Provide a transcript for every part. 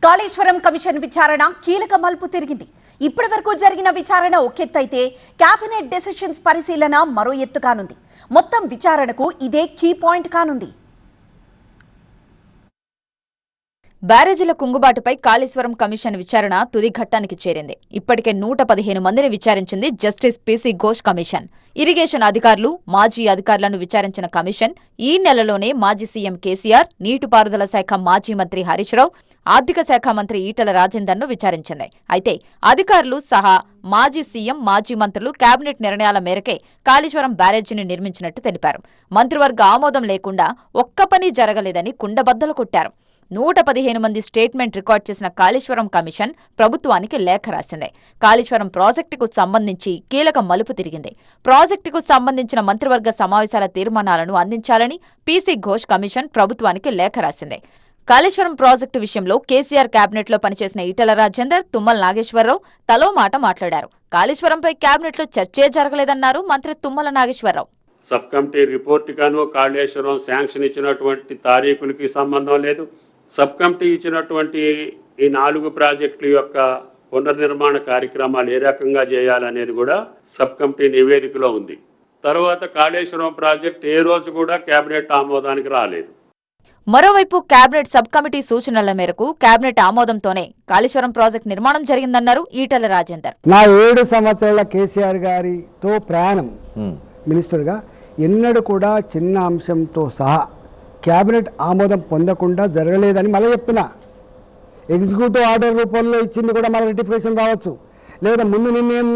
Kaleshwaram commission విచారణ కీలక మలుపు తిరిగింది. ఇప్పటివరకు జరిగిన విచారణ ఒకెత్తైతే కేబినెట్ డెసిషన్స్ పరిశీలన మరో ఎత్తు కానుంది. మొత్తం విచారణకు ఇదే కీ పాయింట్ కానుంది. బ్యారేజీల కుంగుబాటుపై కాళేశ్వరం కమిషన్ విచారణ తుది ఘట్టానికి చేరింది. ఇప్పటికే 115 మందిని విచారించింది justice PC Ghosh commission. Irrigation అధికారులు, మాజీ అధికారులను విచారించిన కమిషన్ ఈ నెలలోనే మాజీ సీఎం కేసీఆర్, నీటిపారుదల శాఖ మాజీ మంత్రి హరీష్ రావు, ఆర్థిక శాఖ మంత్రి ఈటెల రాజేందర్ను విచారించింది. అయితే అధికారులు సహా మాజీ సీఎం, మాజీ మంత్రులు కేబినెట్ నిర్ణయాల మేరకే కాళేశ్వరం బ్యారేజీని నిర్మించినట్టు తెలిపారు. మంత్రివర్గ ఆమోదం లేకుండా ఒక్క పని జరగలేదని కుండబద్దలు కొట్టారు. 115 మంది స్టేట్మెంట్ రికార్డ్ చేసిన కాళేశ్వరం కమిషన్ ప్రభుత్వానికి లేఖ రాసింది. కాళేశ్వరం ప్రాజెక్టుకు సంబంధించి కీలక మలుపు తిరిగింది. ప్రాజెక్టుకు సంబంధించిన మంత్రివర్గ సమావేశాల తీర్మానాలను అందించాలని పీసీ ఘోష్ కమిషన్ ప్రభుత్వానికి లేఖ రాసింది. కాళేశ్వరం ప్రాజెక్టు విషయంలో కేసీఆర్ కేబినెట్లో పనిచేసిన ఈటెల రాజేందర్, తుమ్మల నాగేశ్వరరావు తలో మాట మాట్లాడారు. కాళేశ్వరంపై కేబినెట్లో చర్చే జరగలేదన్నారు మంత్రి Tummala Nageswara Rao. Sub committee report గాను కాళేశ్వరం శాంక్షన్ ఇచ్చినటువంటి తారీఖులకి సంబంధం లేదు. సబ్ కమిటీ ఇచ్చినటువంటి ఈ 4 ప్రాజెక్టుల యొక్క పునర్నిర్మాణ కార్యక్రమాలు ఏ రకంగా చేయాలనేది కూడా సబ్ కమిటీ నివేదికలో ఉంది. తర్వాత కాళేశ్వరం ప్రాజెక్టు ఏ రోజు కూడా కేబినెట్ ఆమోదానికి రాలేదు. మరోవైపు కేబినెట్ సబ్ కమిటీ సూచనల మేరకు కేబినెట్ ఆమోదంతోనే కాళేశ్వరం ప్రాజెక్టు నిర్మాణం జరిగిందన్నారు ఈటెల రాజేందర్. నా 7 సంవత్సరాల కేసీఆర్ గారితో ప్రయాణం మినిస్టర్గా ఎన్నడూ కూడా చిన్న అంశంతో సహా క్యాబినెట్ ఆమోదం పొందకుండా జరగలేదని మళ్ళీ చెప్తున్నా. ఎగ్జిక్యూటివ్ ఆర్డర్ రూపంలో ఇచ్చింది కూడా మళ్ళీ రెటిఫికేషన్ రావచ్చు, లేదా ముందు నిర్ణయం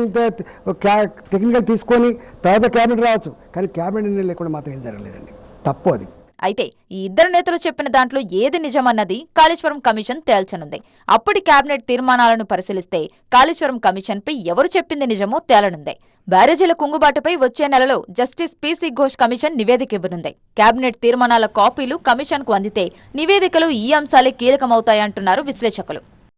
టెక్నికల్ తీసుకొని తర్వాత క్యాబినెట్ రావచ్చు, కానీ క్యాబినెట్ నిర్ణయం లేకుండా మాత్రం ఏం జరగలేదండి. తప్పు అది. అయితే ఈ ఇద్దరు నేతలు చెప్పిన దాంట్లో ఏది నిజమన్నది కాళేశ్వరం కమిషన్ తేల్చనుంది. అప్పటి కేబినెట్ తీర్మానాలను పరిశీలిస్తే కాళేశ్వరం కమిషన్పై ఎవరు చెప్పింది నిజమో తేలనుంది. బ్యారేజీల కుంగుబాటుపై వచ్చే నెలలో జస్టిస్ పీసీ ఘోష్ కమిషన్ నివేదిక ఇవ్వనుంది. కేబినెట్ తీర్మానాల కాపీలు కమిషన్కు అందితే నివేదికలో ఈ అంశాలే కీలకమవుతాయంటున్నారు విశ్లేషకులు.